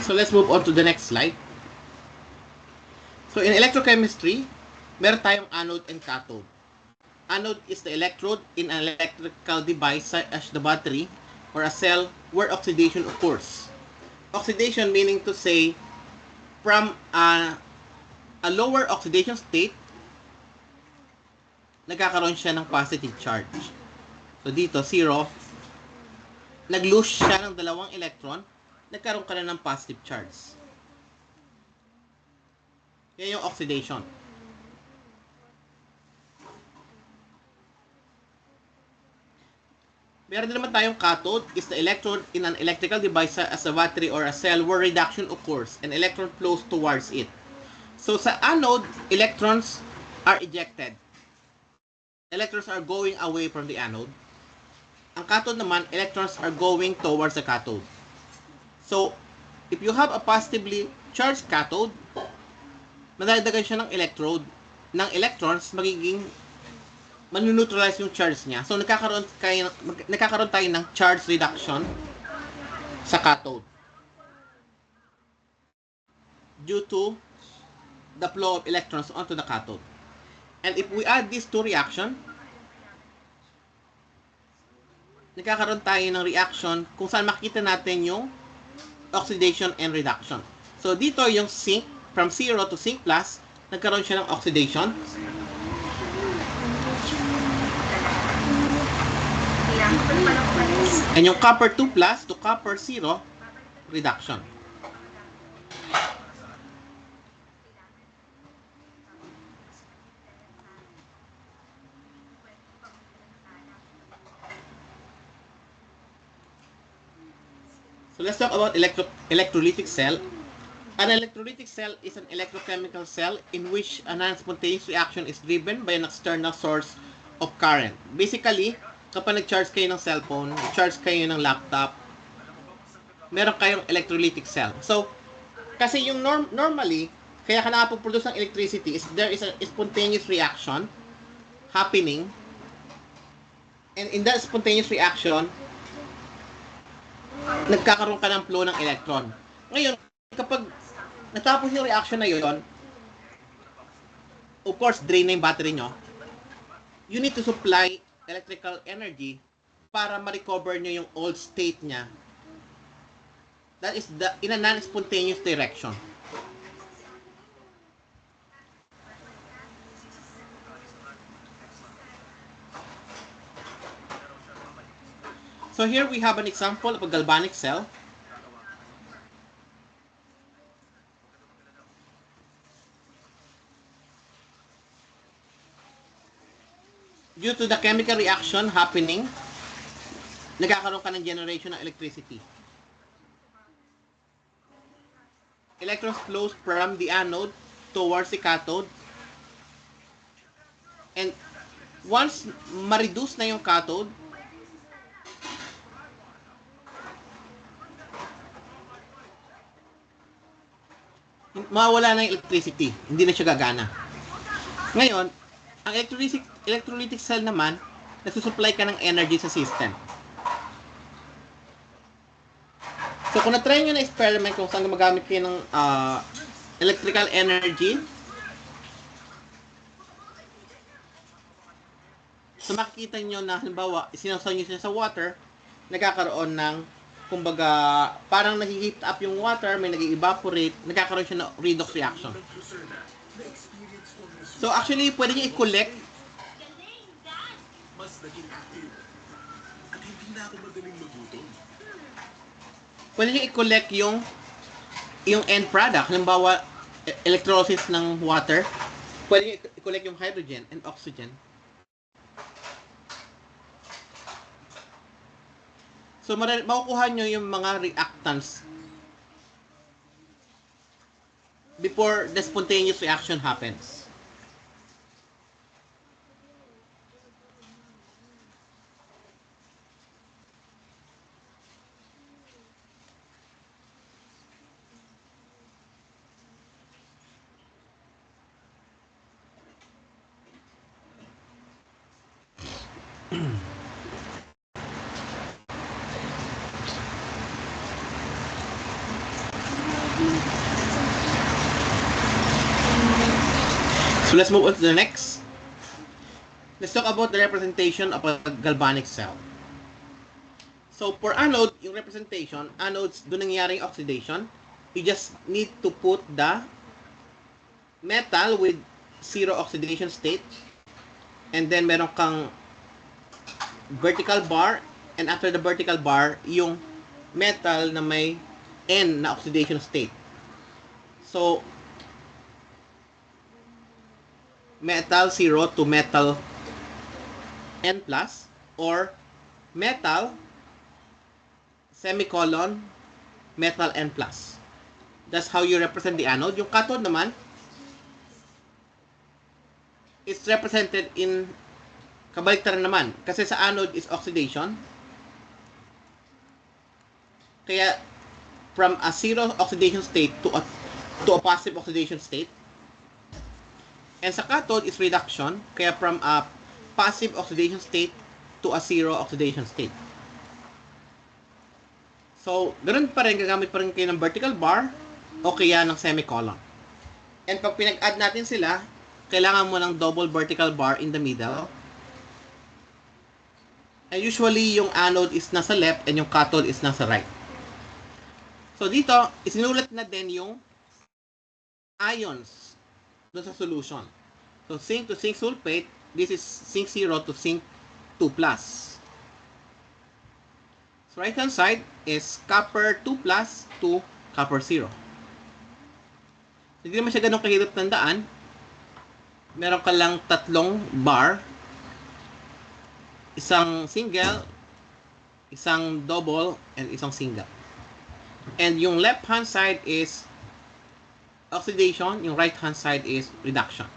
So let's move on to the next slide. So in electrochemistry, meron tayong anode and cathode. Anode is the electrode in an electrical device such as the battery or a cell where oxidation occurs. Oxidation meaning to say from a lower oxidation state, nagkakaroon siya ng positive charge. So dito, 0, nag-lose siya ng dalawang electron, nagkaroon ka na ng positive charge. Yan yung oxidation. Meron din naman tayong cathode is the electrode in an electrical device as a battery or a cell where reduction occurs and electron flows towards it. So sa anode, electrons are ejected. Electrons are going away from the anode. Ang cathode naman, electrons are going towards the cathode. So, if you have a positively charged cathode, madadagdagan siya ng electrons, magiging manuneutralize yung charge niya. So, nagkakaroon tayo ng charge reduction sa cathode due to the flow of electrons onto the cathode. And if we add these two reaction, nagkakaroon tayo ng reaction kung saan makikita natin yung oxidation and reduction. So, dito yung zinc, from 0 to zinc plus, nagkaroon siya ng oxidation. And yung copper 2 plus to copper 0, reduction. So let's talk about electrolytic cell. An electrolytic cell is an electrochemical cell in which a non-spontaneous reaction is driven by an external source of current. Basically, kapag nag-charge kayo ng cellphone, nag-charge kayo ng laptop, meron kayong electrolytic cell. So, kasi yung normally, kaya ka nakapag-produce ng electricity is there is a spontaneous reaction happening, and in that spontaneous reaction, nagkakaroon ka ng flow ng electron. Ngayon, kapag natapos yung reaction na yun, of course, drain na yung battery nyo, you need to supply electrical energy para ma-recover nyo yung old state niya. That is in a non-spontaneous direction. So here we have an example of a galvanic cell. Due to the chemical reaction happening, nagkakaroon ka ng generation ng electricity. Electrons flows from the anode towards the cathode. And once ma-reduce na yung cathode, mawala na yung electricity. Hindi na siya gagana. Ngayon, ang electrolytic cell naman, nasusupply ka ng energy sa system. So, kung na-try nyo na experiment kung saan gumagamit kayo ng electrical energy, so makikita nyo na, halimbawa, sinasaw nyo siya sa water, nagkakaroon ng, kumbaga, parang nag-heat up yung water, may nag-evaporate, nagkakaroon siya ng redox reaction. So actually, pwede nyo i-collect. Mas naging active. At hindi na ako madaling magutom. Pwede nyo i-collect yung end product. Halimbawa, electrolysis ng water. Pwede nyo i-collect yung hydrogen and oxygen. So, makukuha nyo yung mga reactants before the spontaneous reaction happens. So let's move on to the next. Let's talk about the representation of a galvanic cell. So for anode, yung representation, anodes, doon nangyaring oxidation. You just need to put the metal with zero oxidation state, and then meron kang vertical bar, and after the vertical bar, yung metal na may N na oxidation state. So, metal 0 to metal N plus, or metal semicolon metal N plus. That's how you represent the anode. Yung cathode naman, it's represented in kabaliktaran naman. Kasi sa anode is oxidation. Kaya, from a zero oxidation state to a positive oxidation state. And sa cathode is reduction. Kaya from a passive oxidation state to a zero oxidation state. So, ganun pa rin, gagamit pa rin kayo ng vertical bar o kaya ng semicolon. And pag pinag-add natin sila, kailangan mo ng double vertical bar in the middle. And usually, yung anode is nasa left and yung cathode is nasa right. So, dito, isinulat na din yung ions doon sa solution. So, zinc to zinc sulfate, this is zinc 0 to zinc 2 plus. So, right-hand side is copper 2 plus to copper 0. So, hindi naman siya ganun kahirap tandaan. Meron ka lang tatlong bar. Isang single, isang double, and isang single. And yung left-hand side is oxidation. Yung right-hand side is reduction.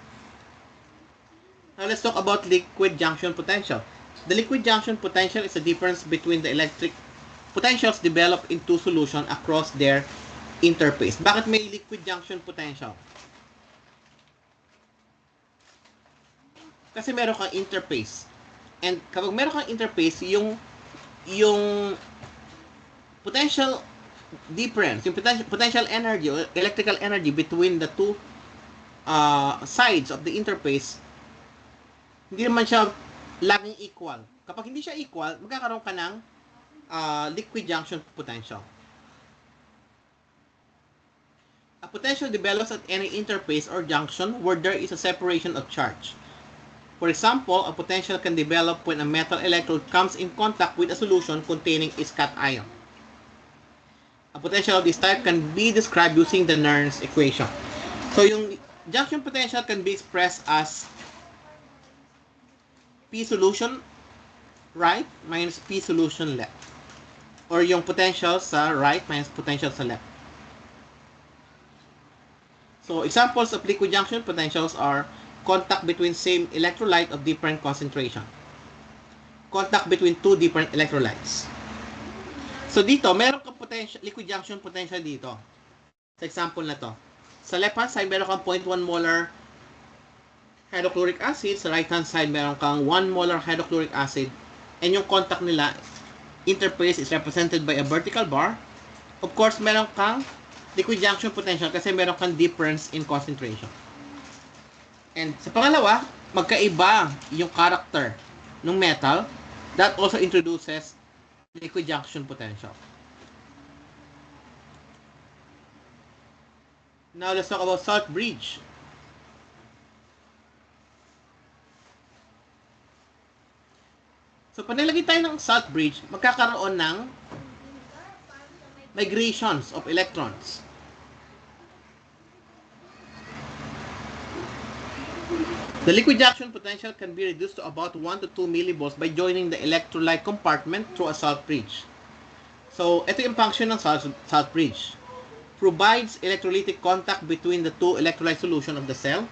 Now, let's talk about liquid junction potential. The liquid junction potential is the difference between the electric potentials developed in two solutions across their interface. Bakit may liquid junction potential? Kasi meron kang interface. And kapag meron kang interface, yung potential difference, yung potential energy or electrical energy between the two sides of the interface, hindi naman siya laging equal. Kapag hindi siya equal, magkakaroon ka ng liquid junction potential. A potential develops at any interface or junction where there is a separation of charge. For example, a potential can develop when a metal electrode comes in contact with a solution containing its cation ion. A potential of this type can be described using the Nernst equation. So, yung junction potential can be expressed as P solution right minus P solution left. Or yung potential sa right minus potential sa left. So, examples of liquid junction potentials are contact between same electrolyte of different concentration. Contact between two different electrolytes. So, dito, meron kang liquid junction potential dito. Sa example na to. Sa left-hand side, meron kang 0.1 molar hydrochloric acid. Sa right-hand side, meron kang 1 molar hydrochloric acid. And yung contact nila, interface is represented by a vertical bar. Of course, meron kang liquid junction potential kasi meron kang difference in concentration. And sa pangalawa, magkaiba yung character ng metal. That also introduces liquid junction potential. Now, let's talk about salt bridge. So, pag nilagay tayo ng salt bridge, magkakaroon ng migrations of electrons. The liquid junction potential can be reduced to about 1 to 2 millivolts by joining the electrolyte compartment through a salt bridge. So, ito yung function ng salt bridge. Provides electrolytic contact between the two electrolyte solution of the cell.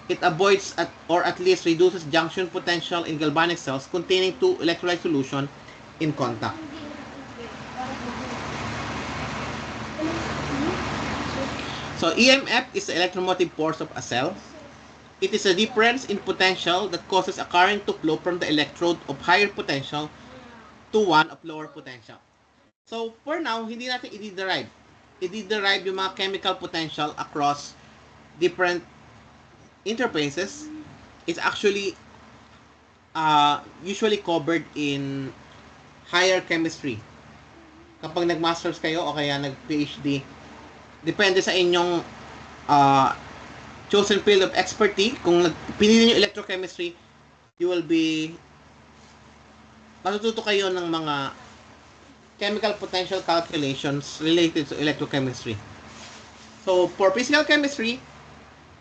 It avoids or at least reduces junction potential in galvanic cells containing two electrolyte solution in contact. So, EMF is the electromotive force of a cell. It is a difference in potential that causes a current to flow from the electrode of higher potential to one of lower potential. So, for now, hindi natin i-derive yung mga chemical potential across different interfaces is actually usually covered in higher chemistry. Kapag nag-masters kayo o kaya nag-PhD, depende sa inyong chosen field of expertise. Kung pinili nyo electrochemistry, you will be matututo kayo ng mga chemical potential calculations related to electrochemistry. So, for physical chemistry,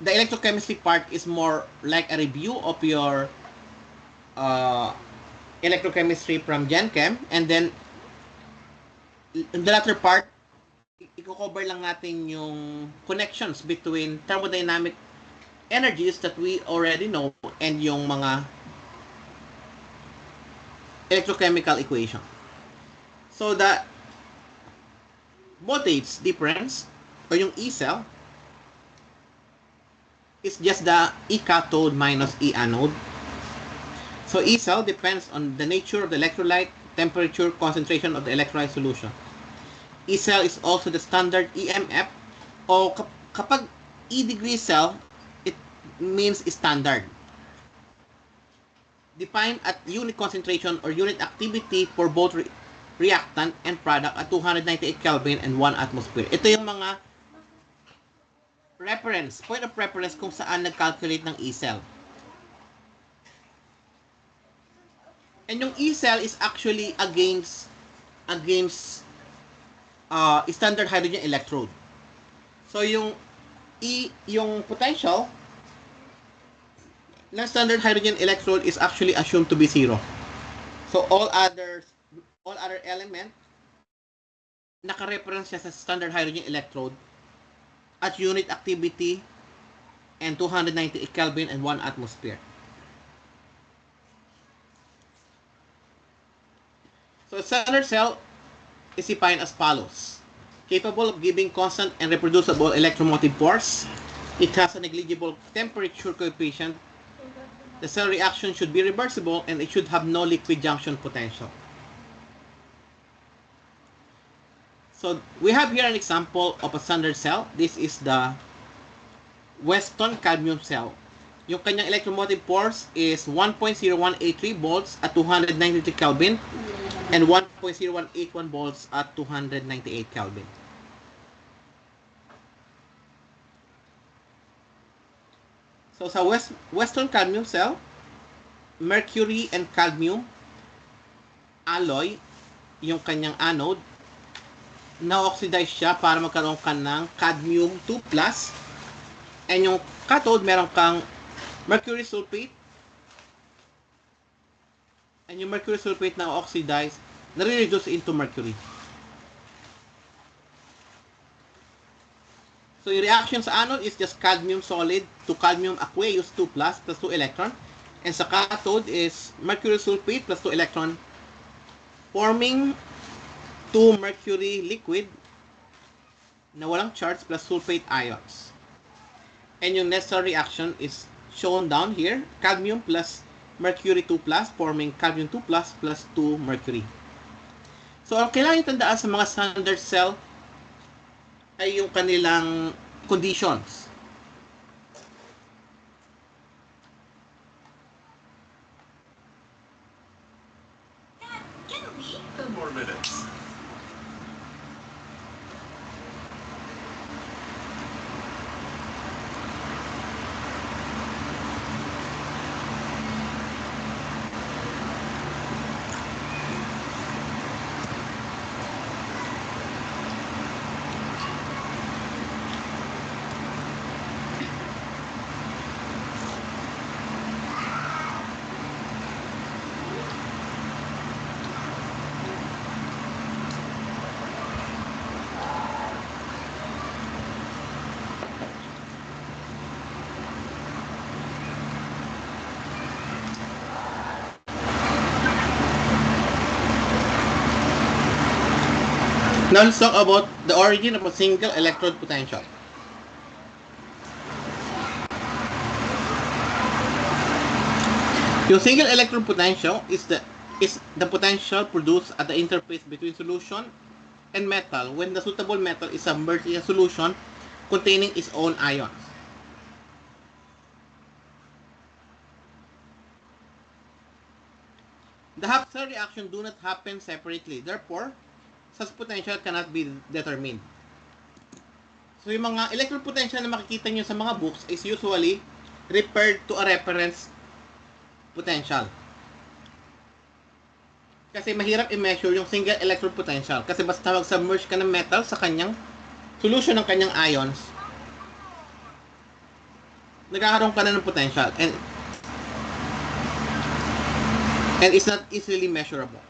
the electrochemistry part is more like a review of your electrochemistry from Gen Chem, and then in the latter part, i-cover lang natin yung connections between thermodynamic energies that we already know and yung mga electrochemical equation. So the voltage difference o yung E cell is just the E cathode minus E anode. So E cell depends on the nature of the electrolyte, temperature, concentration of the electrolyte solution. E cell is also the standard EMF, o kapag E degree cell, it means standard. Defined at unit concentration or unit activity for both reactant and product at 298 Kelvin and 1 atmosphere. Ito yung mga reference, point of reference kung saan nag-calculate ng E cell. And yung E cell is actually against standard hydrogen electrode. So yung yung potential ng standard hydrogen electrode is actually assumed to be 0. So all other element naka-reference siya sa standard hydrogen electrode at unit activity and 298 Kelvin and 1 atmosphere. So standard cell is defined as follows. Capable of giving constant and reproducible electromotive force. It has a negligible temperature coefficient. The cell reaction should be reversible and it should have no liquid junction potential. So we have here an example of a standard cell. This is the Weston cadmium cell. Yung kanyang electromotive force is 1.0183 volts at 293 Kelvin and 1.0181 volts at 298 Kelvin. So sa Weston cadmium cell, mercury and cadmium alloy yung kanyang anode, na-oxidize siya para magkaroon ka ng cadmium 2+, and yung cathode meron kang mercury sulfate, and yung mercury sulfate na oxidize, nare-reduce into mercury. So yung reaction sa anode is just cadmium solid to cadmium aqueous 2+ plus 2 electron, and sa cathode is mercury sulfate plus 2 electron, forming 2 mercury liquid na walang charge plus sulfate ions. And yung necessary reaction is shown down here, cadmium plus mercury 2+, forming cadmium 2+, plus 2 mercury. So, ang kailangan itandaan sa mga standard cell ay yung kanilang conditions. Can we? 10 more minutes. Now let's talk about the origin of a single electrode potential. Yung single electrode potential is the potential produced at the interface between solution and metal when the suitable metal is submerged in a solution containing its own ions. The Hapsel reaction do not happen separately. Therefore, such potential cannot be determined. So, yung mga electrode potential na makikita nyo sa mga books is usually referred to a reference potential. Kasi mahirap i-measure yung single electrode potential. Kasi basta mag-submerge ka ng metal sa kanyang solution ng kanyang ions, nagkakaroon ka na ng potential. And it's not easily measurable.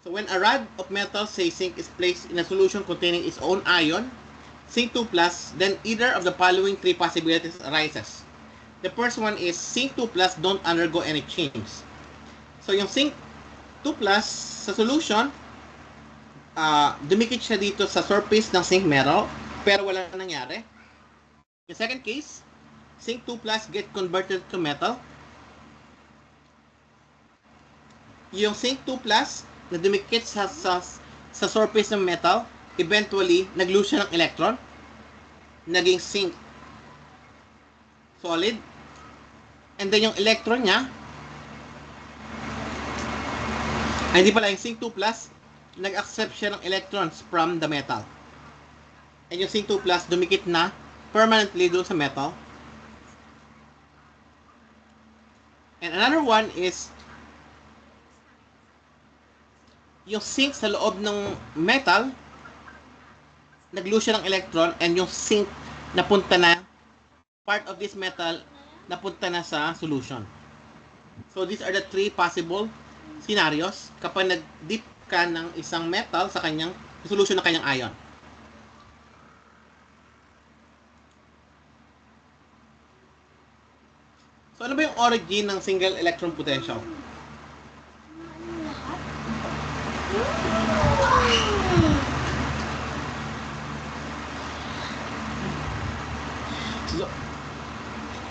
So when a rod of metal, say zinc, is placed in a solution containing its own ion, zinc 2+, then either of the following three possibilities arises. The first one is zinc 2+ don't undergo any change. So yung zinc 2+ sa solution, dumikit siya dito sa surface ng zinc metal, pero wala na nangyari. Yung second case, zinc 2+ get converted to metal. Yung zinc 2+ na dumikit sa surface ng metal, eventually, nag-lose siya ng electron, naging zinc solid, and then yung electron niya, hindi pala, yung zinc 2+, nag-accept siya ng electrons from the metal. And yung zinc 2+, dumikit na permanently doon sa metal. And another one is, yung zinc sa loob ng metal, nag-lose siya ng electron, and yung zinc napunta na, part of this metal, napunta na sa solution. So these are the three possible scenarios kapag nag-dip ka ng isang metal sa kanyang solution ng kanyang ion. So ano ba yung origin ng single electron potential?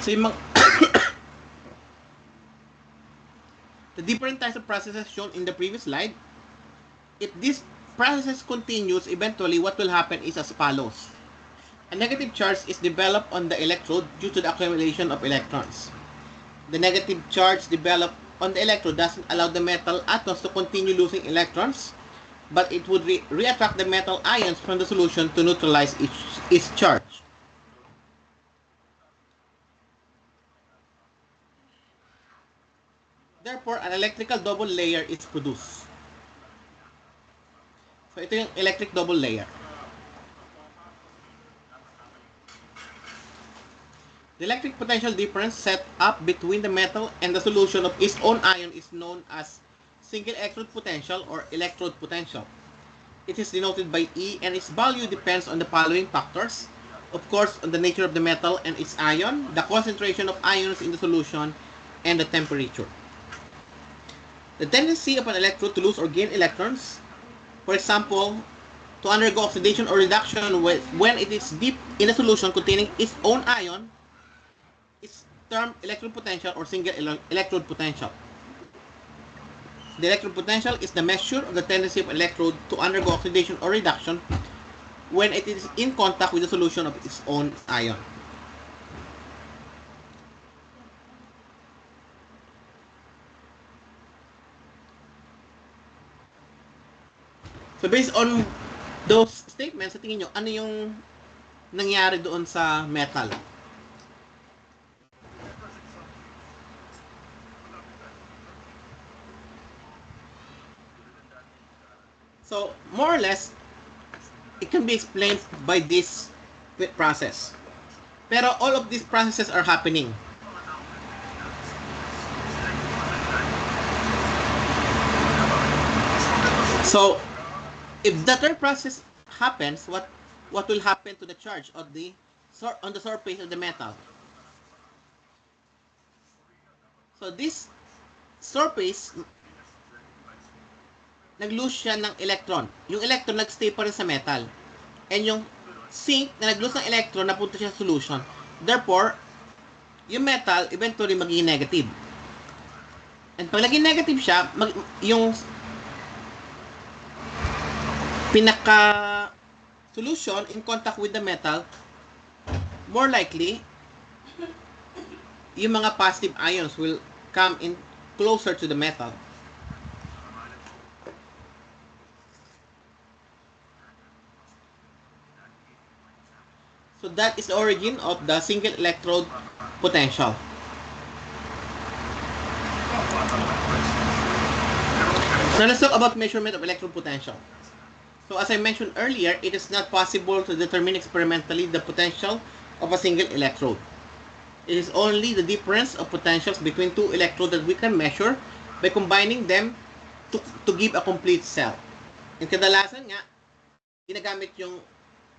So yung the different types of processes shown in the previous slide, if this process continues, eventually what will happen is as follows. A negative charge is developed on the electrode due to the accumulation of electrons. The negative charge developed on the electrode doesn't allow the metal atoms to continue losing electrons, but it would re-attract the metal ions from the solution to neutralize its charge. Therefore, an electrical double layer is produced. So, ito yung electric double layer. The electric potential difference set up between the metal and the solution of its own ion is known as single electrode potential or electrode potential. It is denoted by E, and its value depends on the following factors. Of course, on the nature of the metal and its ion, the concentration of ions in the solution, and the temperature. The tendency of an electrode to lose or gain electrons, for example, to undergo oxidation or reduction when it is deep in a solution containing its own ion, is termed electrode potential or single electrode potential. The electrode potential is the measure of the tendency of an electrode to undergo oxidation or reduction when it is in contact with the solution of its own ion. So based on those statements, sa tingin nyo, ano yung nangyari doon sa metal? So more or less, it can be explained by this process. Pero all of these processes are happening. So if the third process happens, what will happen to the charge of on the surface of the metal? So this surface, nag-lose siya ng electron. Yung electron nag-stay pa rin sa metal. And yung zinc na nag-lose ng electron, napunta siya sa solution. Therefore, yung metal eventually magiging negative. And pag naging negative siya, yung pinaka solution in contact with the metal, more likely, yung mga positive ions will come in closer to the metal. that is the origin of the single electrode potential. Now let's talk about measurement of electrode potential. So as I mentioned earlier, it is not possible to determine experimentally the potential of a single electrode. It is only the difference of potentials between two electrodes that we can measure by combining them to give a complete cell. And kadalasan nga, ginagamit yung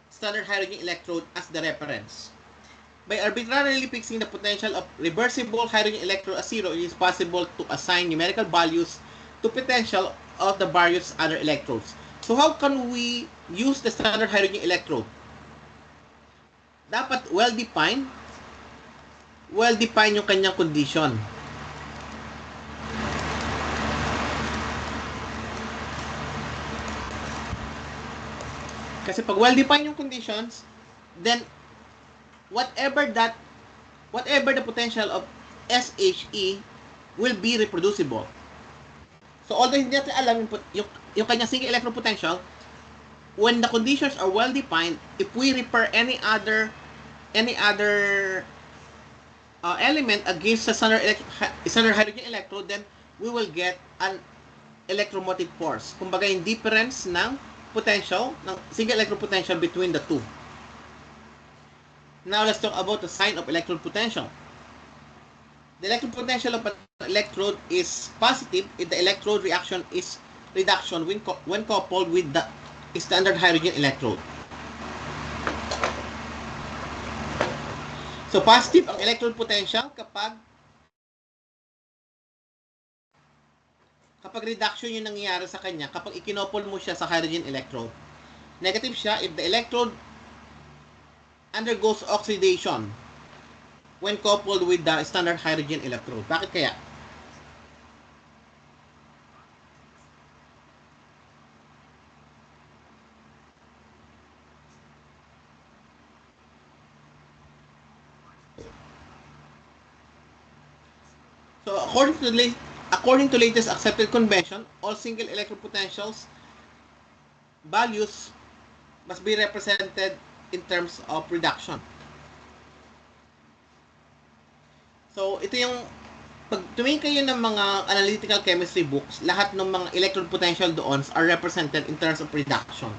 standard hydrogen electrode as the reference. By arbitrarily fixing the potential of reversible hydrogen electrode as zero, it is possible to assign numerical values to potential of the various other electrodes. So how can we use the standard hydrogen electrode? Dapat well-defined yung kanyang condition. Kasi pag well-defined yung conditions, then whatever the potential of SHE will be reproducible. So although hindi natin alam yung kanyang single electron potential, when the conditions are well-defined, if we repair any other element against the standard hydrogen electrode, then we will get an electromotive force. Kumbaga yung difference ng potential, ng single electron potential between the two. Now let's talk about the sign of electrode potential. The electrode potential of an electrode is positive if the electrode reaction is reduction when coupled with the standard hydrogen electrode. So positive ang electrode potential kapag reduction yung nangyayari sa kanya kapag ikinopol mo siya sa hydrogen electrode. Negative siya if the electrode undergoes oxidation when coupled with the standard hydrogen electrode. Bakit kaya? So according to latest accepted convention, all single electrode potentials values must be represented in terms of reduction. So ito yung pag tumingin kayo ng mga analytical chemistry books, lahat ng mga electrode potential doon are represented in terms of reduction.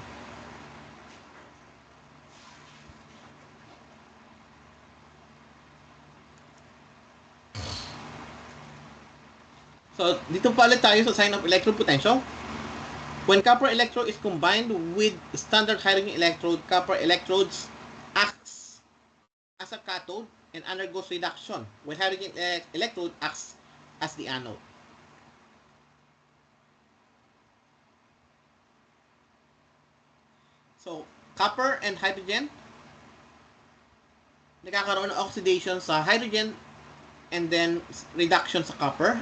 So, dito pa ulit tayo sa sign of electrode potential. When copper electrode is combined with standard hydrogen electrode, copper electrodes acts as a cathode and undergoes reduction, when hydrogen electrode acts as the anode. So, copper and hydrogen, nagkakaroon ng oxidation sa hydrogen and then reduction sa copper.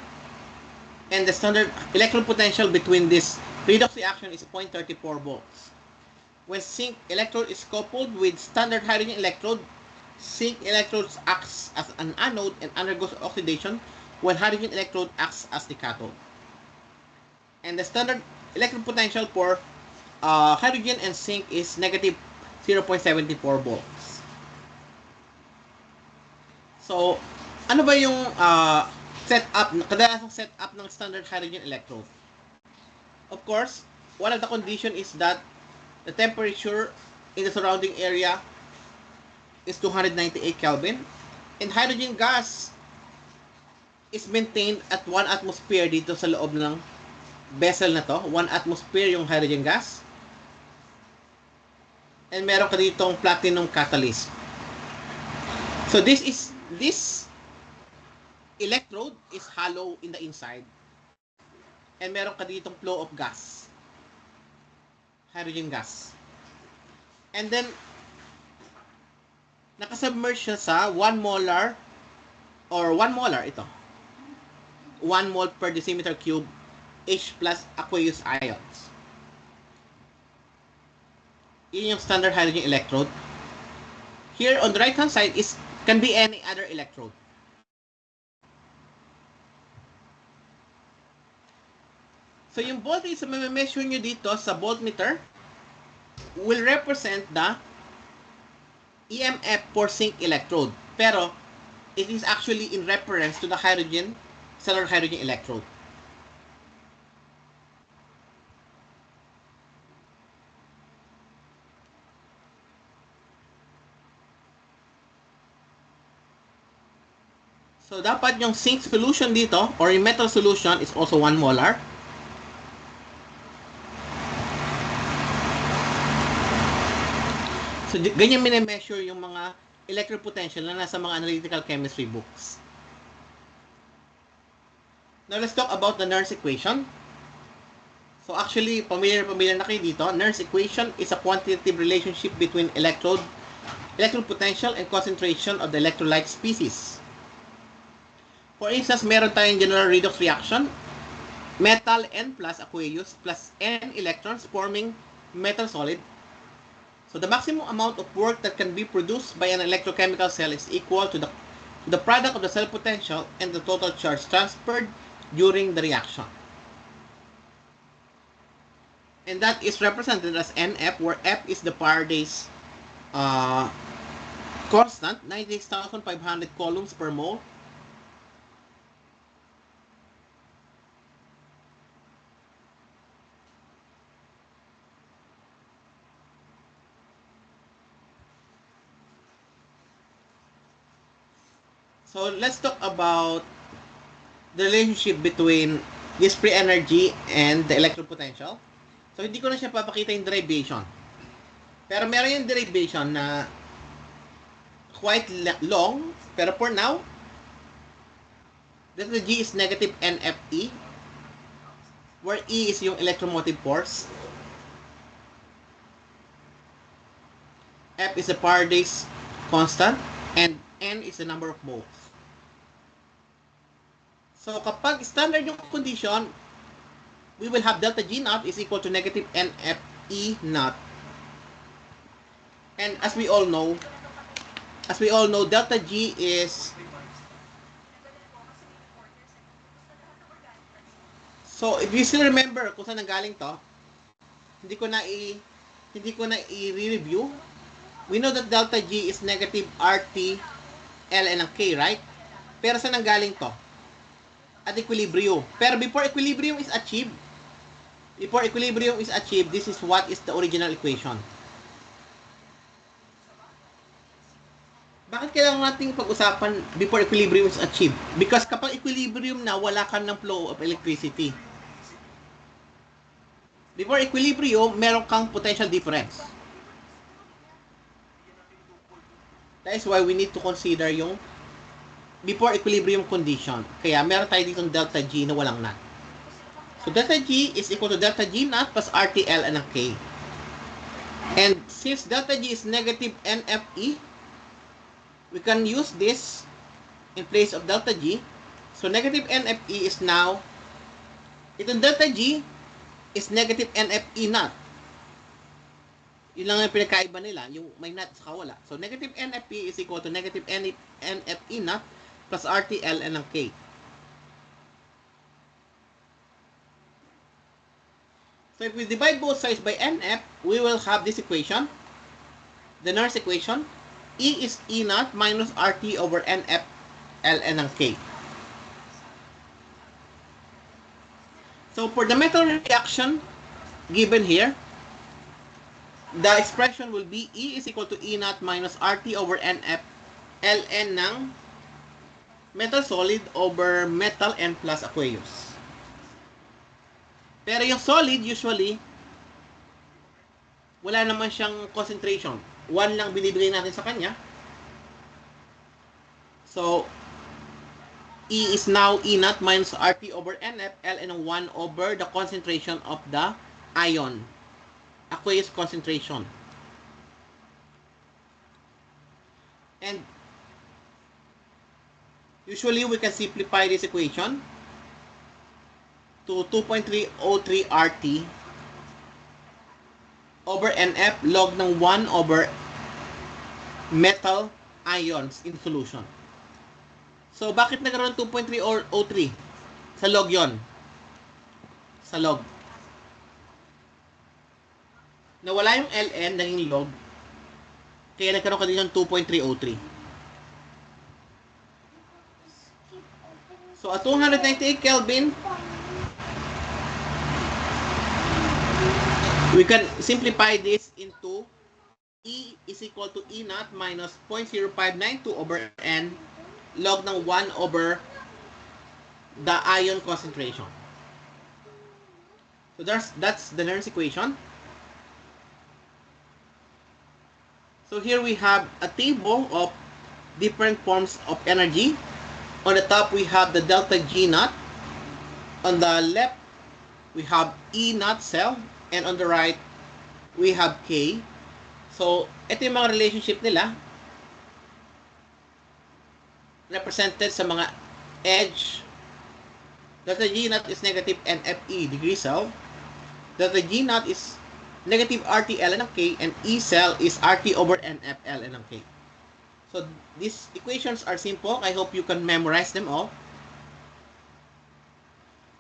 And the standard electrode potential between this redox reaction is 0.34 volts. When zinc electrode is coupled with standard hydrogen electrode, zinc electrode acts as an anode and undergoes oxidation, when hydrogen electrode acts as the cathode. And the standard electrode potential for hydrogen and zinc is negative 0.74 volts. So, ano ba yung kadalasang setup ng standard hydrogen electrode? Of course, one of the conditions is that the temperature in the surrounding area is 298 Kelvin, and hydrogen gas is maintained at 1 atmosphere dito sa loob ng vessel na to. 1 atmosphere yung hydrogen gas. And meron ka ditong platinum catalyst. So this electrode is hollow in the inside. And meron ka ditong flow of gas. Hydrogen gas. And then, nakasubmerge siya sa 1 molar ito. 1 mole per decimeter cube H plus aqueous ions. Yun yung standard hydrogen electrode. Here on the right hand side can be any other electrode. So yung voltage na may-measure nyo dito sa voltmeter will represent the EMF for zinc electrode. Pero, it is actually in reference to the stellar hydrogen electrode. So, dapat yung zinc solution dito, or yung metal solution, is also 1 molar. So, ganyan minimeasure yung mga electric potential na nasa mga analytical chemistry books. Now, let's talk about the Nernst equation. So, actually, familiar na kayo dito. Nernst equation is a quantitative relationship between electrode potential and concentration of the electrolyte species. For instance, meron tayong general redox reaction, metal N plus aqueous plus N electrons forming metal solid. So the maximum amount of work that can be produced by an electrochemical cell is equal to the product of the cell potential and the total charge transferred during the reaction. And that is represented as NF, where F is the Faraday's constant, 96,500 coulombs per mole. So let's talk about the relationship between this free energy and the electron potential. So hindi ko na siya papakita yung derivation. Pero meron yung derivation na quite long. Pero for now, delta G is negative NFE, where E is yung electromotive force. F is the Faraday's constant, and N is the number of moles. So kapag standard yung condition, we will have delta G naught is equal to negative NFE naught. And as we all know, delta G is, so if you still remember kung saan nanggaling to, hindi ko na i-review. We know that delta G is negative RT ln ng K, right? Pero saan nanggaling to? At equilibrium. Pero before equilibrium is achieved, this is what is the original equation. Bakit kailangan nating pag-usapan before equilibrium is achieved? Because kapag equilibrium na, wala ka ng flow of electricity. Before equilibrium, meron kang potential difference. That is why we need to consider yung before equilibrium condition. Kaya meron tayo ditong delta G na walang knot. So delta G is equal to delta G naught plus RTL and K. And since delta G is negative NFE, we can use this in place of delta G. So negative NFE is now, itong delta G is negative NFE naught. Yun lang yung pinakaiba nila, yung may naught sa wala. So negative NFE is equal to negative NFE naught plus RTL and K. So if we divide both sides by NF, we will have this equation, the Nernst equation. E is E naught minus RT over NF ln ng K. So for the metal reaction given here, the expression will be E is equal to E naught minus RT over NF ln ng metal solid over metal N plus aqueous. Pero yung solid, usually, wala naman siyang concentration. 1 lang binibigay natin sa kanya. So, E is now E naught minus RT over NF ln ng 1 over the concentration of the ion. Aqueous concentration. And usually, we can simplify this equation to 2.303 RT over NF log ng 1 over metal ions in solution. So, bakit nagkaroon 2.303? Sa log yon. Sa log. Nawala yung ln, naging log. Kaya nagkaroon ka din ng 2.303. So, at 298 Kelvin, we can simplify this into E is equal to E naught minus 0.0592 over N log ng 1 over the ion concentration. So that's the Nernst equation. So here we have a table of different forms of energy. On the top we have the delta G naught. On the left we have E naught cell, and on the right we have K. So ito yung mga relationship nila represented sa mga edge. Delta G naught is negative NFE degree cell. Delta G naught is negative RT ln ng K, and E cell is RT over NF ln ng K. So these equations are simple. I hope you can memorize them all.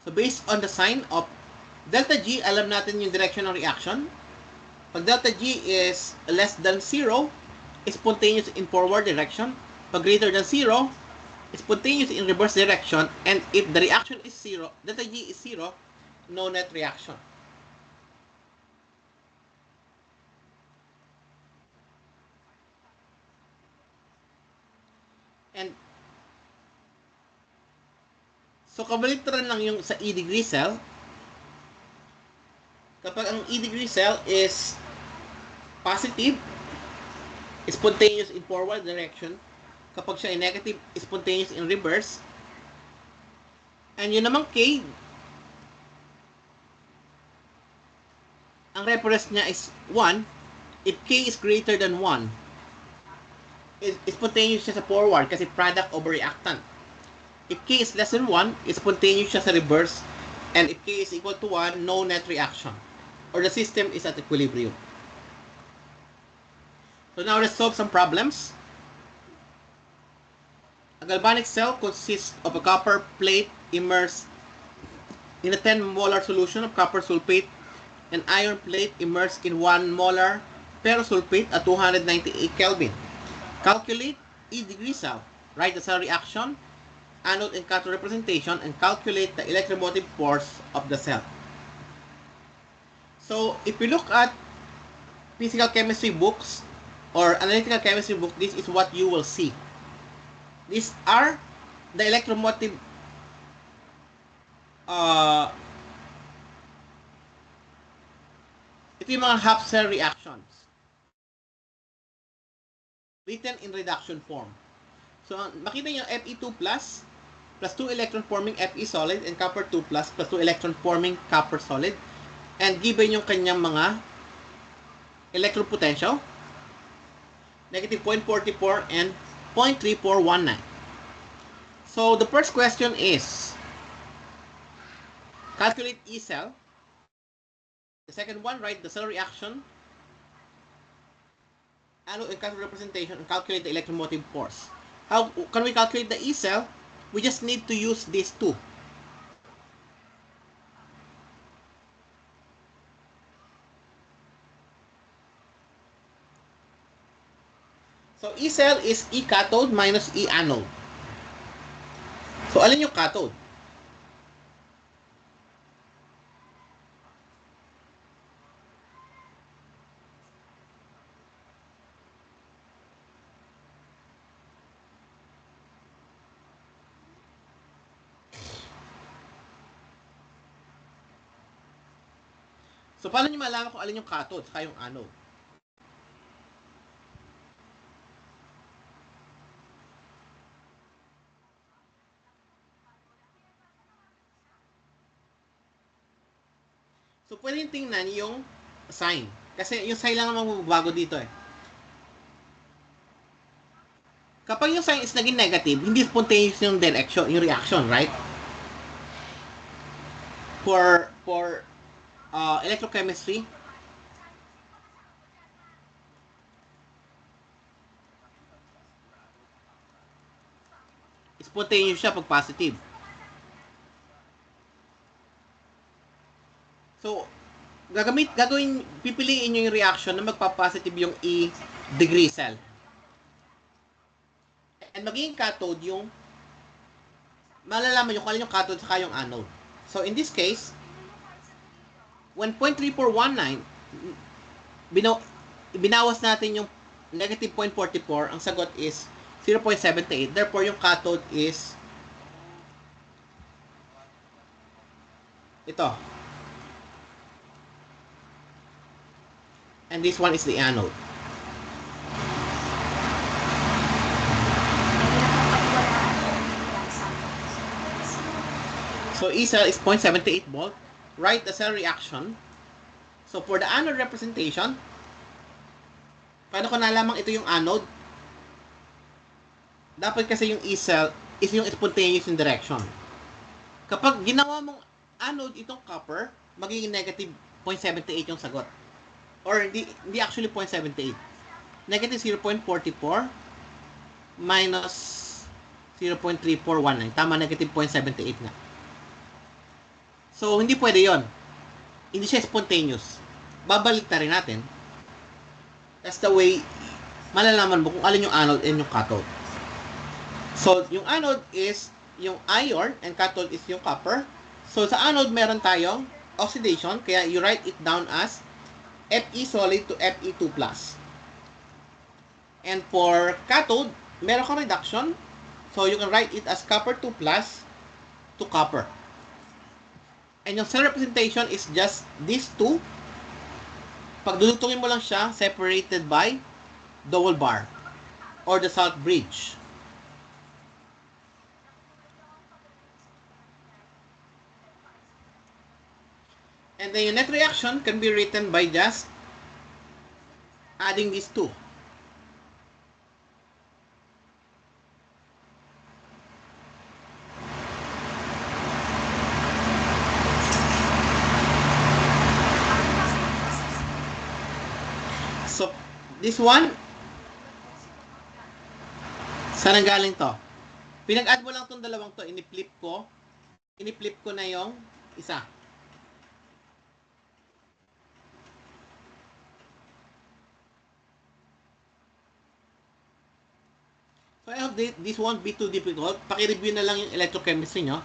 So based on the sign of delta G, alam natin yung direction ng reaction. Pag delta G is less than 0, spontaneous in forward direction. Pag greater than 0, spontaneous in reverse direction. And if the reaction is 0, delta G is 0, no net reaction. And so kabaliktaran lang yung sa E degree cell. Kapag ang E degree cell is positive, spontaneous in forward direction. Kapag siya ay negative, spontaneous in reverse. And yun namang K, ang reference niya is 1. If K is greater than 1, spontaneous siya sa forward kasi product over reactant. If K is less than 1, spontaneous siya sa reverse. And if K is equal to 1, no net reaction. Or the system is at equilibrium. So now let's solve some problems. A galvanic cell consists of a copper plate immersed in a 10 molar solution of copper sulfate, and iron plate immersed in 1 molar ferrosulfate at 298 Kelvin. Calculate E degree cell. Write the cell reaction, anode and cathode representation, and calculate the electromotive force of the cell. So if you look at physical chemistry books or analytical chemistry book, this is what you will see. These are the electromotive ito yung mga half cell reactions written in reduction form. So makita niyo Fe2 plus 2 electron forming Fe solid and copper 2 plus 2 electron forming copper solid, and given yung kanyang mga electron potential, negative 0.44 and 0.3419. So the first question is calculate E cell. The second one, write the cell reaction, anode and cathode representation, and calculate the electromotive force. How can we calculate the E cell? We just need to use these two. So E cell is E cathode minus E anode. So alin yung cathode? So paano nyo malaman kung alin yung cathode saka yung anode? So pwede tingnan yung sign. Kasi yung sign lang naman magbabago dito eh. Kapag yung sign is naging negative, hindi spontaneous yung direction, yung reaction, right? For electrochemistry, spontaneous siya pag positive. So, pipiliin nyo yung reaction na magpa-positive yung E degree cell. And magiging cathode yung malalaman nyo kung alin yung cathode saka yung anode. So in this case, when 0.3419, binawas natin yung negative 0.44, ang sagot is 0.78. Therefore, yung cathode is ito. And this one is the anode. So E cell is 0.78 volt. Write the cell reaction. So for the anode representation, paano ko nalamang ito yung anode? Dapat kasi yung E cell is yung spontaneous in direction. Kapag ginawa mong anode itong copper, magiging negative 0.78 yung sagot. Or hindi actually 0.78. Negative 0.44 minus 0.3419. Tama, negative 0.78 nga. So, hindi pwede yon. Hindi siya spontaneous. Babalik na rin natin. That's the way malalaman mo kung alin yung anode and yung cathode. So, yung anode is yung iron and cathode is yung copper. So, sa anode meron tayong oxidation, kaya you write it down as Fe solid to Fe2+. And for cathode, meron kang reduction. So, you can write it as copper 2+ to copper. And yung cell representation is just these two. Pag dudutungin mo lang siya, separated by double bar or the salt bridge. And then yung net reaction can be written by just adding these two. So, this one, saan ang galing to? Pinag-add mo lang tong dalawang to, ini-flip ko na yung isa. So I hope this won't be too difficult. Paki-review na lang yung electrochemistry nyo.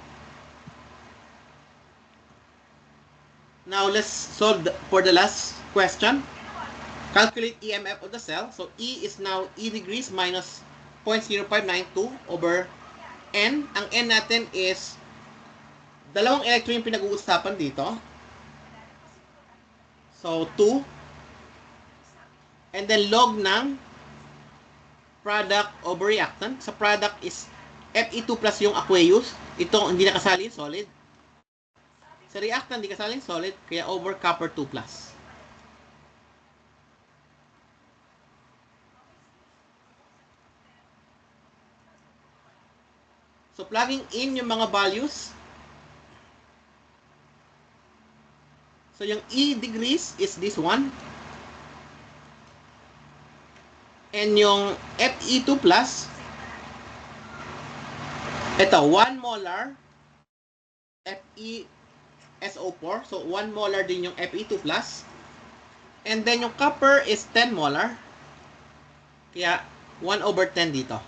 Now let's solve for the last question. Calculate EMF of the cell. So E is now E degrees minus 0.0592 over N. Ang N natin is dalawang electron yung pinag-uusapan dito. So 2. And then log ng product over reactant. Sa product is Fe2+ yung aqueous. Ito hindi nakasali yung solid. Sa reactant hindi kasali yung solid, kaya over copper 2+. So plugging in yung mga values. So yung E degrees is this one. And yung Fe2+, ito, 1 molar FeSO4. So, 1 molar din yung Fe2+. And then, yung copper is 10 molar. Kaya, 1 over 10 dito.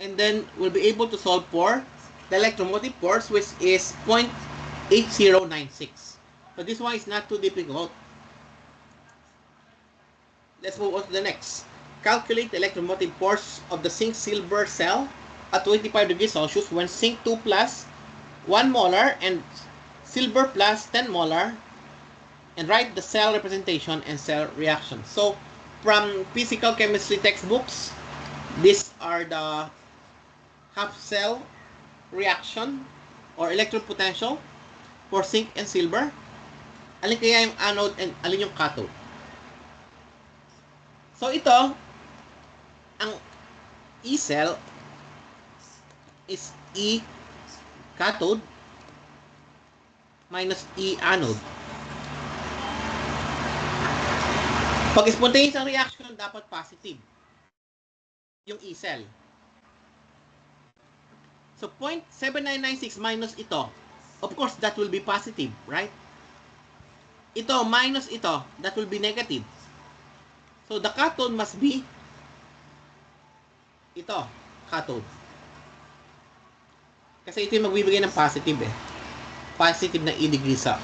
And then, we'll be able to solve for the electromotive force, which is 0.8096. So this one is not too difficult. Let's move on to the next. Calculate the electromotive force of the zinc silver cell at 25 degrees Celsius when zinc 2+ 1 molar and silver plus 10 molar, and write the cell representation and cell reaction. So from physical chemistry textbooks, these are the half cell reaction or electron potential for zinc and silver. Alin kaya yung anode and alin yung cathode? So ito, ang E cell is E cathode minus E anode. Pag spontaneous ang reaction, dapat positive yung E cell. So 0.7996 minus ito, of course that will be positive, right? ito minus ito, that will be negative. So the cathode must be ito, cathode. Kasi ito yung magbibigay ng positive eh. Positive na E degrees up.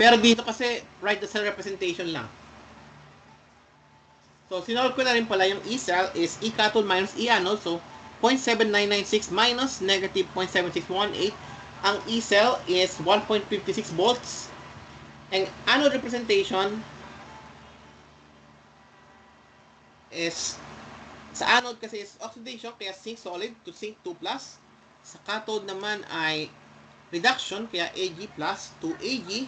Pero dito kasi, right as a representation lang. So, sinolve ko na rin pala yung E cell is E cathode minus E anode. So, 0.7996 minus negative 0.7618. Ang E cell is 1.56 volts. And anode representation is, sa anode kasi is oxidation, kaya zinc solid to zinc 2+. Sa cathode naman ay reduction, kaya Ag plus to Ag.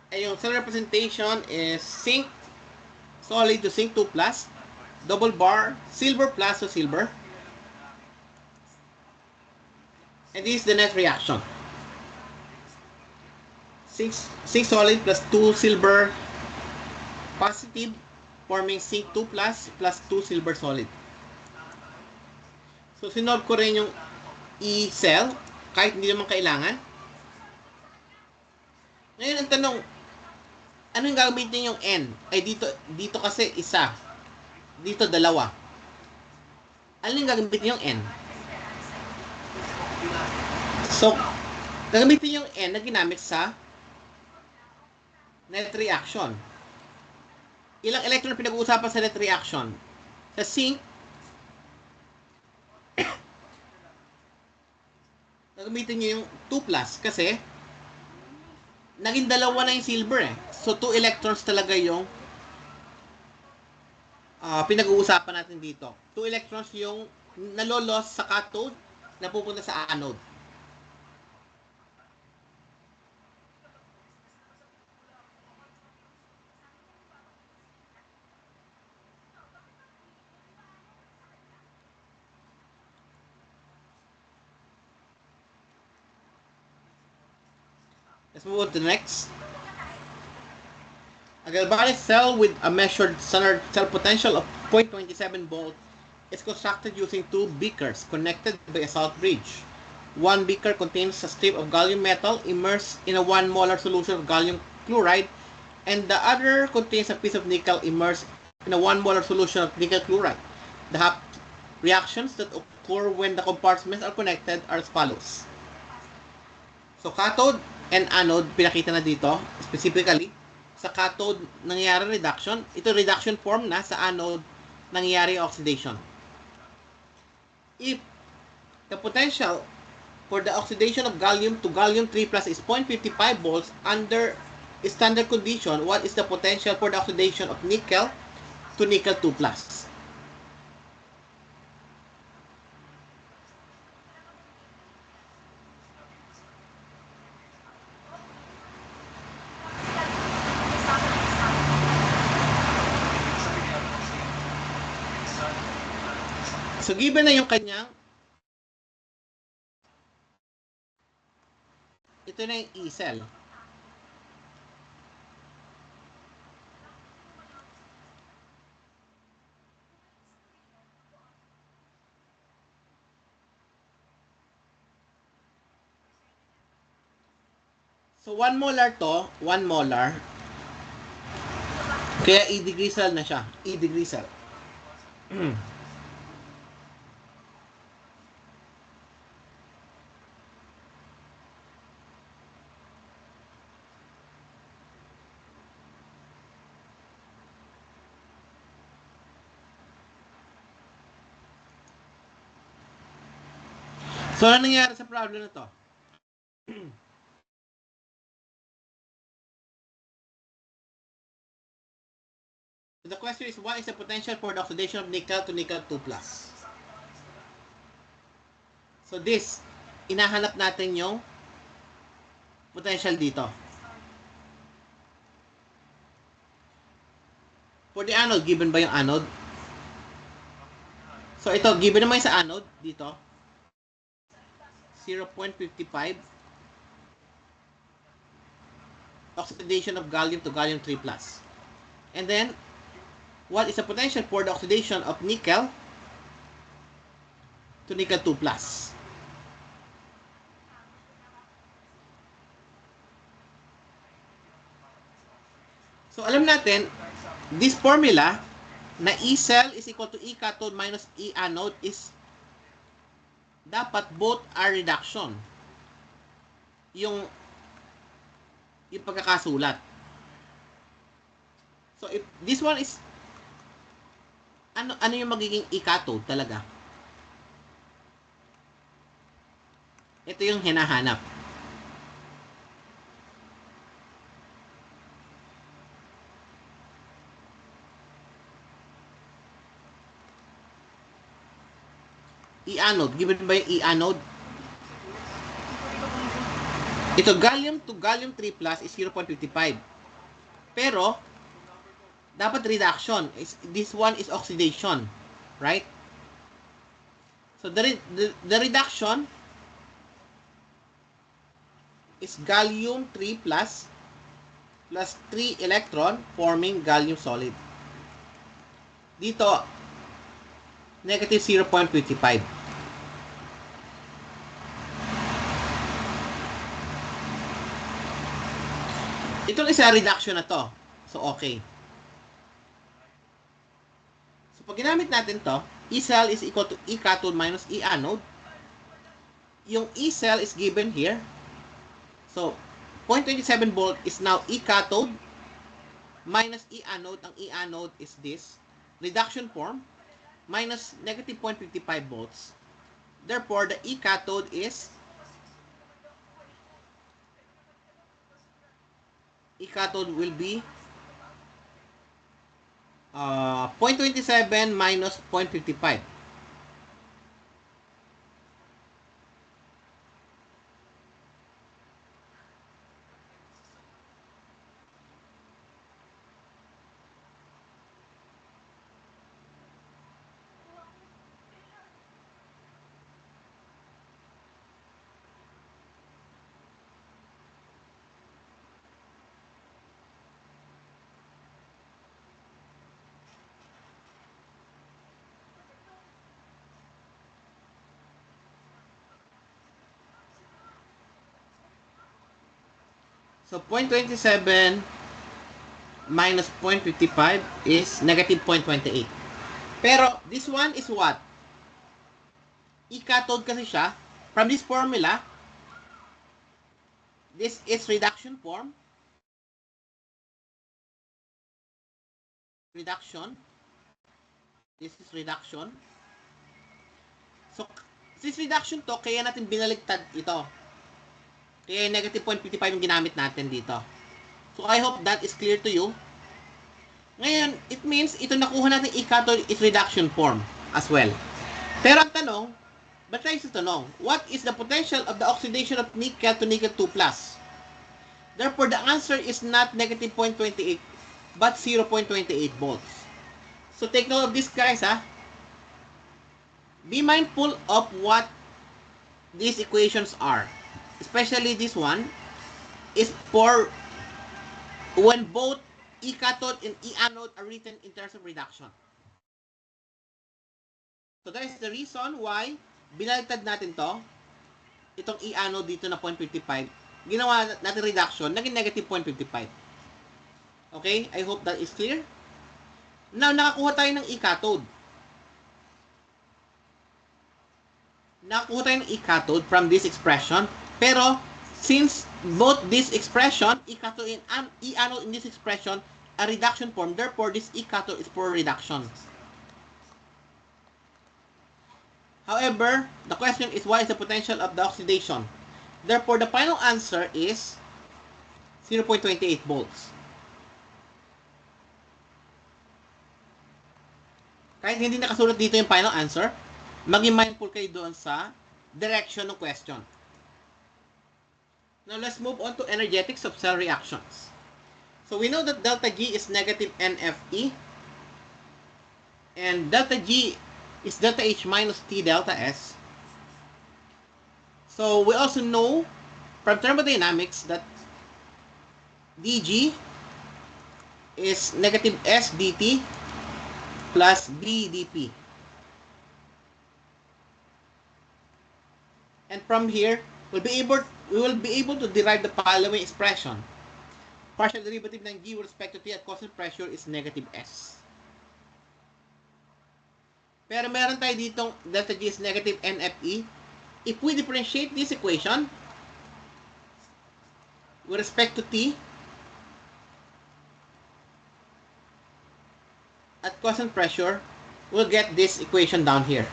Ay yung cell representation is zinc solid to zinc 2+, double bar, silver plus to silver. And this is the net reaction. Zinc solid plus 2 silver positive forming zinc 2+ plus 2 silver solid. So, sinolve ko rin yung E cell kahit hindi naman kailangan. Ngayon, ang tanong, ano yung gagamitin yung N? Ay, dito kasi isa. Dito dalawa. Ano yung gagamitin yung N? So, gagamitin yung N na ginamit sa net reaction. Ilang electron pinag-uusapan sa net reaction? Sa zinc, gagamitin nyo yung 2+ kasi naging dalawa na yung silver eh. So, 2 electrons talaga yung pinag-uusapan natin dito. 2 electrons yung nalolos sa cathode na pupunta sa anode. Let's move on to the next. A galvanic cell with a measured standard cell potential of 0.27 volt is constructed using 2 beakers connected by a salt bridge. One beaker contains a strip of gallium metal immersed in a 1 molar solution of gallium chloride, and the other contains a piece of nickel immersed in a 1 molar solution of nickel chloride. The reactions that occur when the compartments are connected are as follows. So, cathode and anode, pinakita na dito, specifically. Sa cathode, nangyayari reduction. Ito reduction form na. Sa anode, nangyayari oxidation. If the potential for the oxidation of gallium to gallium 3+ is 0.55 volts under standard condition, what is the potential for the oxidation of nickel to nickel 2+? So, given na yung kanyang, ito na yung E cell. So, 1 molar to, 1 molar. Kaya E degree cell na siya. E degree cell. So, ano nangyari sa problem na to? The question is, what is the potential for the oxidation of nickel to nickel 2+? So, this, inahanap natin yung potential dito. For the anode, given ba yung anode? So, ito, given naman sa anode, dito, 0.55 oxidation of gallium to gallium 3+. And then, what is the potential for the oxidation of nickel to nickel 2+? So alam natin, this formula na E cell is equal to E cathode minus E anode is dapat both are reduction. Yung pagkakasulat. So if this one is ano yung magiging E cathode talaga? Ito yung hinahanap. E anode, given ba yung E anode? Ito, gallium to gallium 3 plus is 0.55. Pero, dapat reduction. This one is oxidation. Right? So, the reduction is gallium 3 plus 3 electron forming gallium solid. Dito, negative 0.55. Itong isa reduction na to. So, okay. So, pag ginamit natin to, E cell is equal to E cathode minus E anode. Yung E cell is given here. So, 0.27 volt is now E cathode minus E anode. Ang E anode is this. Reduction form minus negative 0.55 volts. Therefore, the E cathode is E cathode will be 0.27 minus 0.55. So, 0.27 minus 0.55 is negative 0.28. Pero, this one is what? E cathode kasi siya. From this formula, this is reduction form. Reduction. This is reduction. So, this reduction to, kaya natin binaligtad ito. Kaya negative 0.55 yung ginamit natin dito. So, I hope that is clear to you. Ngayon, it means ito nakuha natin E cathode is reduction form as well. Pero ang tanong, ba't tayo sa tanong? What is the potential of the oxidation of nickel to nickel 2 plus? Therefore, the answer is not negative 0.28 but 0.28 volts. So, take note of this, guys, ha? Be mindful of what these equations are. Especially this one is for when both E cathode and E anode are written in terms of reduction. So that is the reason why binaliktad natin to. Itong E anode dito na 0.55. Ginawa natin reduction, naging negative 0.55. Okay? I hope that is clear. Now, nakakuha tayo ng E cathode. Nakakuha tayo ng E cathode from this expression. Pero, since both this expression, E cathode and E anode in this expression, a reduction form, therefore this E cathode is for reduction. However, the question is what is the potential of the oxidation? Therefore, the final answer is 0.28 volts. Kahit hindi nakasulat dito yung final answer, maging mindful kayo doon sa direction ng question. Now, let's move on to energetics of cell reactions. So, we know that delta G is negative NFE. And delta G is delta H minus T delta S. So, we also know from thermodynamics that dG is negative S dt plus B dP. And from here, we will be able to derive the following expression. partial derivative ng G with respect to T at constant pressure is negative S. Pero meron tayo ditong delta G is negative NFE. If we differentiate this equation with respect to T at constant pressure, we'll get this equation down here.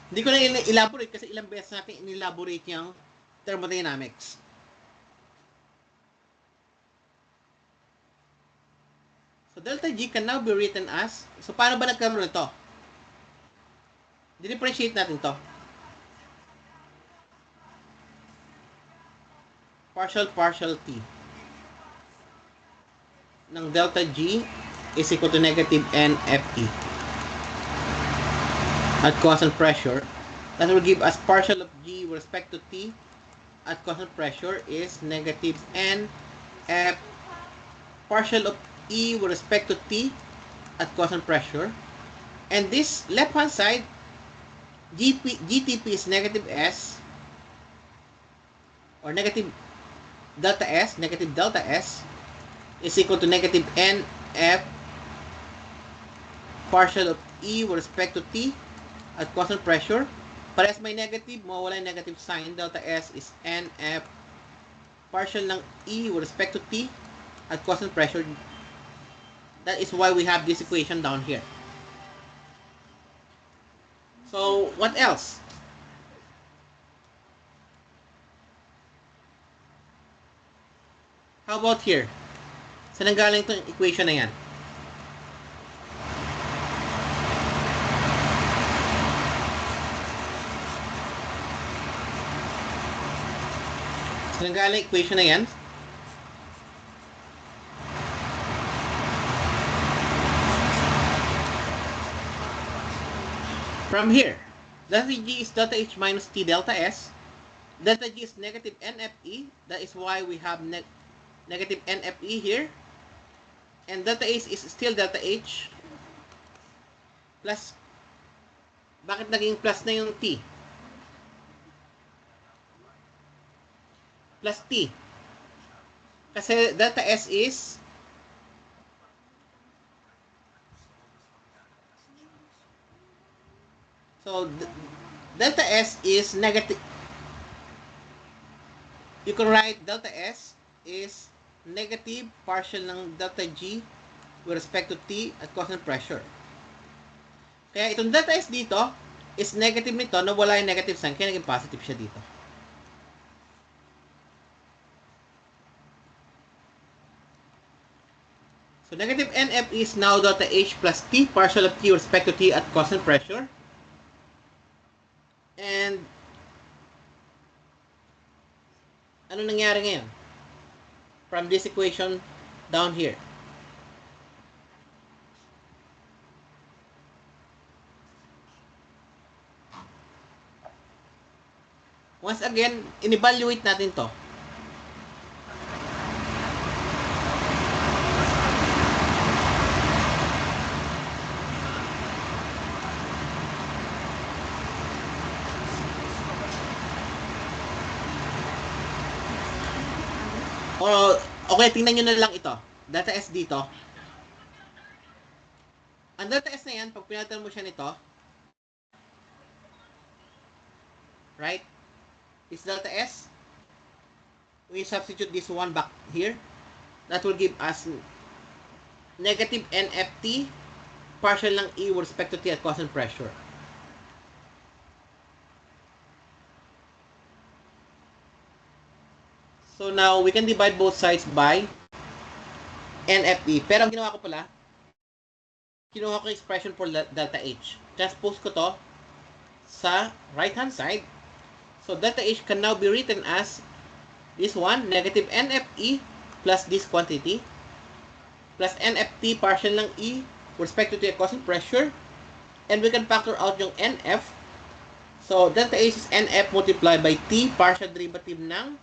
Hindi ko na elaborate kasi ilang beses natin inelaborate yung thermodynamics. So delta G can now be written as, so paano ba nagkaroon nito? Differentiate natin to. Partial T ng delta G is equal to negative NFE at constant pressure. That will give us partial of G with respect to T at constant pressure is negative NF partial of E with respect to T at constant pressure. And this left hand side, GTP is negative S or negative delta S is equal to negative NF partial of E with respect to T at constant pressure. Parehas may negative, mawawala yung negative sign. Delta S is NF partial ng E with respect to T at constant pressure. That is why we have this equation down here. So, what else? How about here? Saan nanggaling itong equation na yan? Saan nanggaling equation na yan? From here, delta G is delta H minus T delta S. Delta G is negative NFE. That is why we have negative NFE here. And delta H is still delta H. Plus, bakit naging plus na yung T? Plus T. Kasi delta S is so delta S is negative. You can write delta S is negative partial ng delta G with respect to T at constant pressure. Kaya itong delta S dito is negative nito, nawala yung negative sign, kaya naging positive siya dito. So negative NF is now delta H plus T partial of T with respect to T at constant pressure. And ano nangyari ngayon? From this equation down here. Once again, in-evaluate natin to. Okay, tingnan nyo na lang ito. Delta S dito. Ang delta S na yan, pag pinalitan mo siya nito, right? This delta S, we substitute this one back here. That will give us negative NFT partial ng E with respect to T at constant pressure. So now, we can divide both sides by NFE. Pero ang ginawa ko pala, kinuha ko expression for delta H. Transpose ko to sa right-hand side. So delta H can now be written as this one, negative NFE plus this quantity plus NFT partial ng E with respect to the constant pressure. And we can factor out yung NF. So delta H is NF multiplied by T partial derivative ng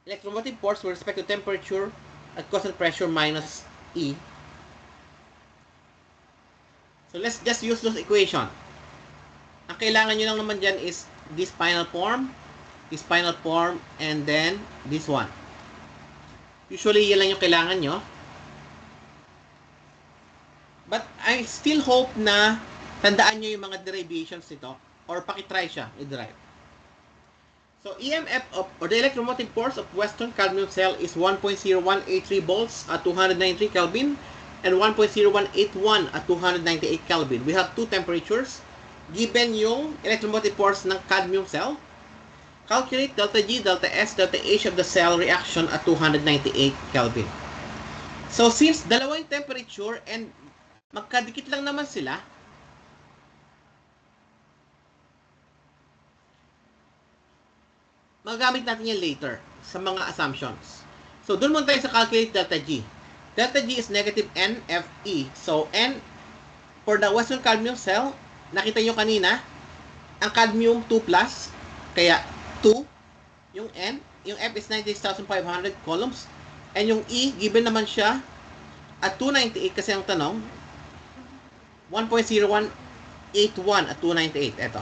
electromotive force with respect to temperature at constant pressure minus E. So let's just use those equation. Ang kailangan nyo lang naman dyan is this final form, and then this one. Usually, yan lang yung kailangan nyo. But I still hope na tandaan nyo yung mga derivations nito or pakitry siya i-derive. So, EMF or the electromotive force of Western cadmium cell is 1.0183 volts at 293 Kelvin and 1.0181 at 298 Kelvin. We have two temperatures. Given yung electromotive force ng cadmium cell, calculate delta G, delta S, delta H of the cell reaction at 298 Kelvin. So, since dalawa yung temperature and magkadikit lang naman sila, magagamit natin yan later sa mga assumptions. So, dun muna tayo sa calculate delta G. Delta G is negative NFE. So, N for the Western cadmium cell, nakita nyo kanina, ang cadmium 2+, kaya 2, yung N, yung F is 96,500 coulombs, and yung E, given naman siya at 298 kasi ang tanong, 1.0181 at 298. Ito.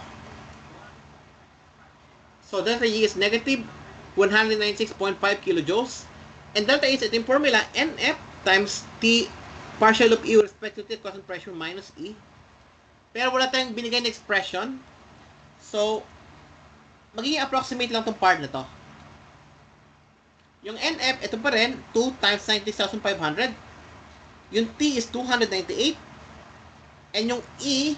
So, delta G is negative 196.5 kilojoules. And delta H, ito yung formula, NF times T partial of E with respect to T constant pressure minus E. Pero wala tayong binigay na expression. So, magiging approximate lang itong part na to. Yung NF, ito pa rin, 2 times 96,500. Yung T is 298. And yung E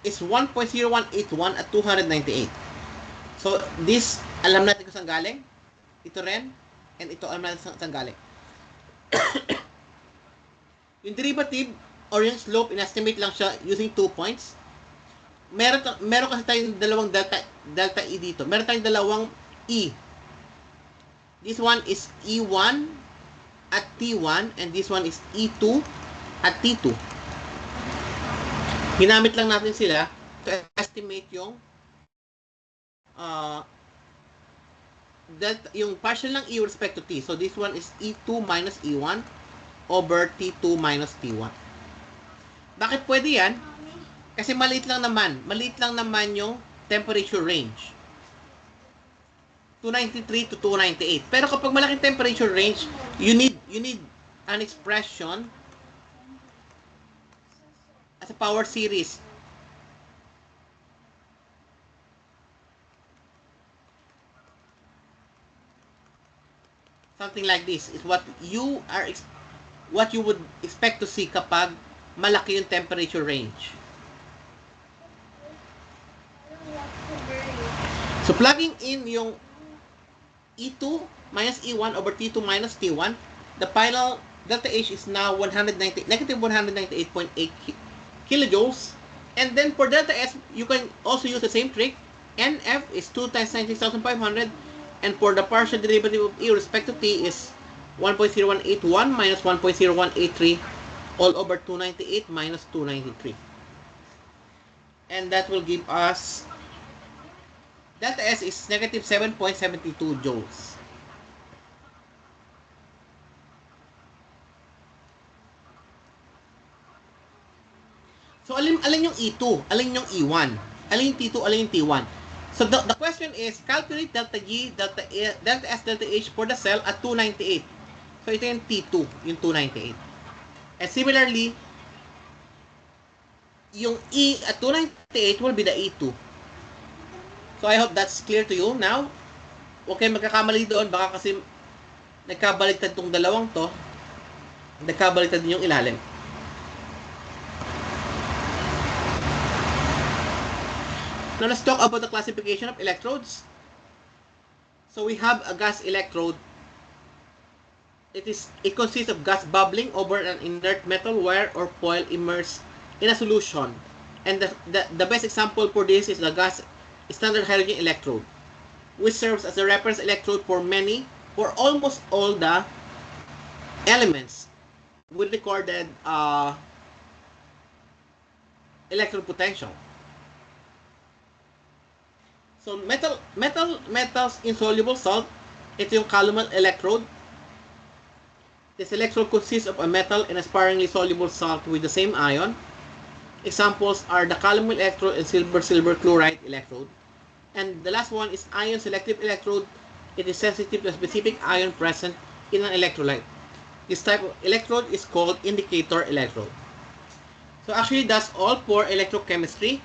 is 1.0181 at 298. So, this, alam natin kung saan galing. Ito rin. And ito, alam natin saan galing. Yung derivative or yung slope, in-estimate lang siya using 2 points. Meron kasi tayong dalawang delta E dito. Meron tayong dalawang E. This one is E1 at T1 and this one is E2 at T2. Ginamit lang natin sila to estimate yung delta, yung partial ng E with respect to T. So this one is E2 minus E1 over T2 minus T1. Bakit pwede yan? Kasi maliit lang naman yung temperature range. 293 to 298. Pero kapag malaking temperature range, you need an expression as a power series. Something like this is what you would expect to see kapag malaki yung temperature range. So plugging in yung E2 minus E1 over T2 minus T1, the final delta H is now negative 198.8 kilojoules. And then for delta S, you can also use the same trick. NF is 2 times 96,500. And for the partial derivative of E with respect to T is 1.0181 minus 1.0183 all over 298 minus 293. And that will give us delta S is negative 7.72 joules. So, alin yung E2? Alin yung E1? Alin yung T2? Alin yung T1? So, the question is, calculate delta G, delta S, delta H for the cell at 298. So, ito yung T2, yung 298. And similarly, yung E at 298 will be the E2. So, I hope that's clear to you now. Huwag kayong magkakamali doon. Baka kasi nagkabaliktad tong dalawang to. Nagkabaliktad din yung ilalim. Now, let's talk about the classification of electrodes. So, we have a gas electrode. It consists of gas bubbling over an inert metal wire or foil immersed in a solution. And the best example for this is the gas standard hydrogen electrode, which serves as a reference electrode for almost all the elements with recorded electrode potential. So, metals in soluble salt, ito yung calomel electrode. This electrode consists of a metal and a sparingly soluble salt with the same ion. Examples are the calomel electrode and silver chloride electrode. And the last one is ion selective electrode. It is sensitive to a specific ion present in an electrolyte. This type of electrode is called indicator electrode. So actually, that's all for electrochemistry.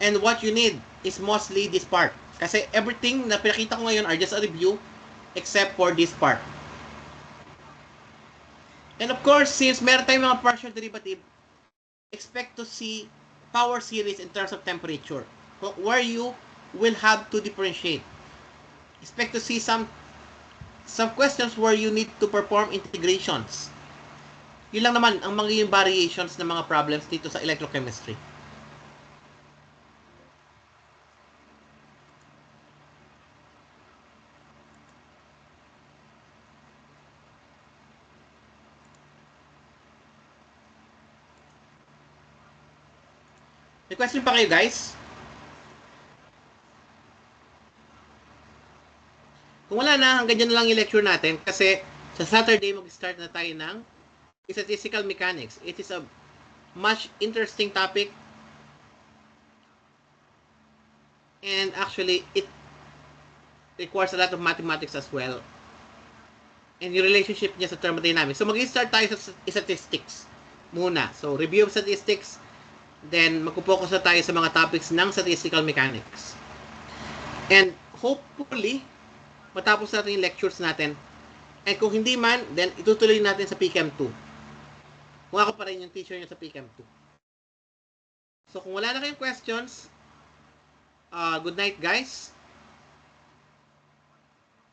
And what you need is mostly this part. Kasi everything na pinakita ko ngayon are just a review except for this part. And of course, since meron tayong mga partial derivative, expect to see power series in terms of temperature, where you will have to differentiate. Expect to see some questions where you need to perform integrations. Yun lang naman ang magiging variations ng mga problems dito sa electrochemistry. May question pa kayo, guys? Kung wala na, hanggang dyan na lang yung lecture natin kasi sa Saturday mag-start na tayo ng statistical mechanics. It is a much interesting topic and actually it requires a lot of mathematics as well and yung relationship niya sa thermodynamics. So mag-start tayo sa statistics muna. So review of statistics, then magpo-focus na tayo sa mga topics ng statistical mechanics. And hopefully, matapos natin yung lectures natin. And kung hindi man, then itutuloy natin sa PChem 2. Kung ako pa rin yung teacher niyo sa PChem 2. So kung wala na kayong questions, good night guys.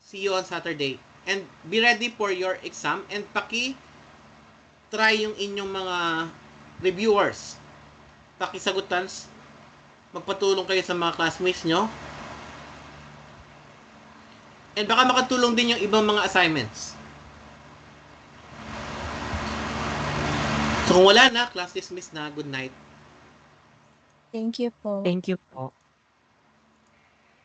See you on Saturday. And be ready for your exam and try yung inyong mga reviewers. Pakisagutan, magpatulong kayo sa mga classmates nyo. And baka makatulong din yung ibang mga assignments. So kung wala na, class dismissed na. Good night. Thank you po. Thank you po.